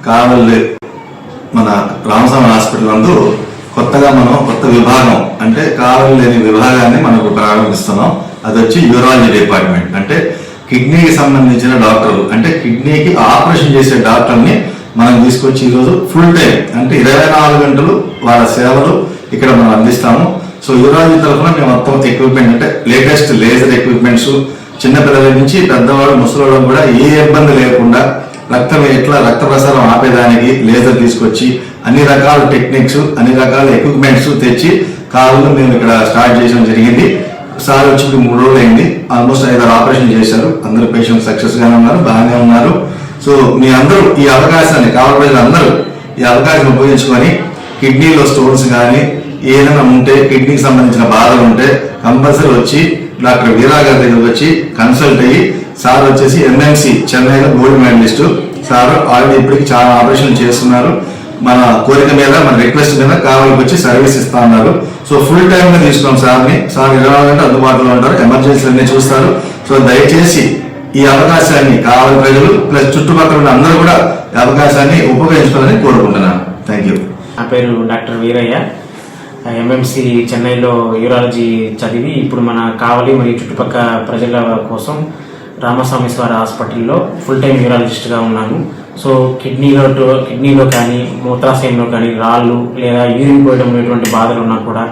కావలి మన రామస్వామి హాస్పిటల్ నందు కొత్తగా మనం కొత్త విభాగం అంటే కావలి లేని విభాగాన్ని మనకు ప్రారంభిస్తున్నాం. అది వచ్చి యూరాలజీ డిపార్ట్మెంట్. అంటే కిడ్నీకి సంబంధించిన డాక్టర్లు, అంటే కిడ్నీకి ఆపరేషన్ చేసే డాక్టర్ని మనం తీసుకొచ్చి ఈరోజు ఫుల్ టైం అంటే 24 గంటలు వాళ్ళ సేవలు ఇక్కడ మనం అందిస్తాము. సో యూరాలజీ తరఫున మేము మొత్తం ఎక్విప్మెంట్ అంటే లేటెస్ట్ లేజర్ ఎక్విప్మెంట్స్, చిన్నపిల్లల నుంచి పెద్దవాడు ముసలివాడు కూడా ఏ ఇబ్బంది లేకుండా రక్త ప్రసారం ఆపేదానికి లేజర్ తీసుకొచ్చి అన్ని రకాల టెక్నిక్స్, అన్ని రకాల ఎక్విప్మెంట్స్ తెచ్చి కాలంలో మేము ఇక్కడ స్టార్ట్ చేయడం జరిగింది. సార్ వచ్చి 3 రోజులు అయింది. ఆల్మోస్ట్ 5 ఆపరేషన్ చేశారు. అందరూ పేషెంట్ సక్సెస్ గానే ఉన్నారు, బాగానే ఉన్నారు. సో మీ అందరూ ఈ అవకాశాన్ని కావాలి ప్రజలందరూ ఈ అవకాశం ఉపయోగించుకొని కిడ్నీలో స్టోన్స్ కానీ ఏదైనా ఉంటే, కిడ్నీకి సంబంధించిన బాధలు ఉంటే కంపల్సరీ వచ్చి డాక్టర్ వీరా గారి దగ్గరకు వచ్చి కన్సల్ట్ అయ్యి, సార్ వచ్చేసి ఎంఎంసి చెన్నైలో గోల్డ్ మెడలిస్ట్. సార్ ఆల్రెడీ ఇప్పటికి చాలా ఆపరేషన్లు చేస్తున్నారు. మన కోరిక మీద, మన రిక్వెస్ట్ మీద కావాలికి వచ్చి సర్వీస్ ఇస్తా ఉన్నారు. సో ఫుల్ టైం గా తీసుకున్నాం సార్ని. సార్ 24 గంటలు అందుబాటులో ఉంటారు, ఎమర్జెన్సీ అన్ని చూస్తారు. సో దయచేసి ఈ అవకాశాన్ని కావాలి ప్రజలు ప్లస్ చుట్టుపక్కల ఉన్న అందరూ కూడా ఈ అవకాశాన్ని ఉపయోగించుకోవాలని కోరుకుంటున్నాను. Thank you. నా పేరు డాక్టర్ వీరయ్య. ఎంఎంసి చెన్నైలో యూరాలజీ చదివి ఇప్పుడు మన కావలి మరియు చుట్టుపక్కల ప్రజల కోసం రామస్వామీశ్వర హాస్పిటల్లో ఫుల్ టైం యూరాలజిస్ట్గా ఉన్నాను. సో కిడ్నీలో కానీ మూత్రాశయంలో కానీ రాళ్ళు లేదా యూరిన్ పోయడం అనేటువంటి బాధలు ఉన్నా కూడా,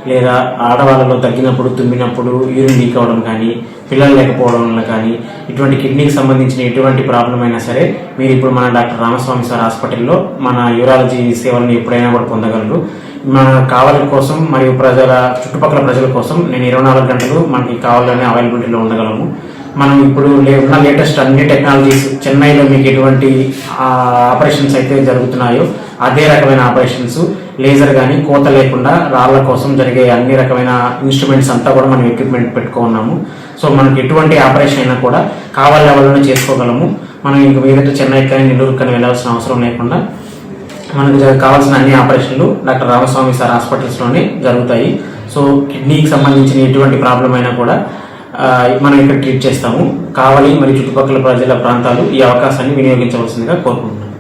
లేదా ఆడవాళ్ళలో తగ్గినప్పుడు, తుమ్మినప్పుడు యూరిన్ లీక్ అవ్వడం కానీ, పిల్లలు లేకపోవడం వల్ల కానీ, ఇటువంటి కిడ్నీకి సంబంధించిన ఎటువంటి ప్రాబ్లం అయినా సరే మీరు ఇప్పుడు మన డాక్టర్ రామస్వామీశ్వర హాస్పిటల్లో మన యూరాలజీ సేవలను ఎప్పుడైనా కూడా పొందగలరు. మన కావలి కోసం మరియు చుట్టుపక్కల ప్రజల కోసం నేను 24 గంటలు మనకి కావాలని అవైలబిలిటీలో ఉండగలము. మనం ఇప్పుడు ఉన్న లేటెస్ట్ అన్ని టెక్నాలజీస్, చెన్నైలో మీకు ఎటువంటి ఆపరేషన్స్ అయితే జరుగుతున్నాయో అదే రకమైన ఆపరేషన్స్, లేజర్ కానీ కోత లేకుండా రాళ్ల కోసం జరిగే అన్ని రకమైన ఇన్స్ట్రుమెంట్స్ అంతా కూడా మనం ఎక్విప్మెంట్ పెట్టుకున్నాము. సో మనకి ఎటువంటి ఆపరేషన్ అయినా కూడా కావాలి లెవెల్లోనే చేసుకోగలము. మనం ఇంక మీదట చెన్నై కానీ నెల్లూరు కానీ వెళ్ళాల్సిన అవసరం లేకుండా మనకు కావాల్సిన అన్ని ఆపరేషన్లు డాక్టర్ రామస్వామి సార్ హాస్పిటల్స్లోనే జరుగుతాయి. సో కిడ్నీకి సంబంధించిన ఎటువంటి ప్రాబ్లం అయినా కూడా మనం ఇక్కడ ట్రీట్ చేస్తాము. కావలి మరియు చుట్టుపక్కల ప్రజల ప్రాంతాలు ఈ అవకాశాన్ని వినియోగించవలసిందిగా కోరుకుంటున్నాను.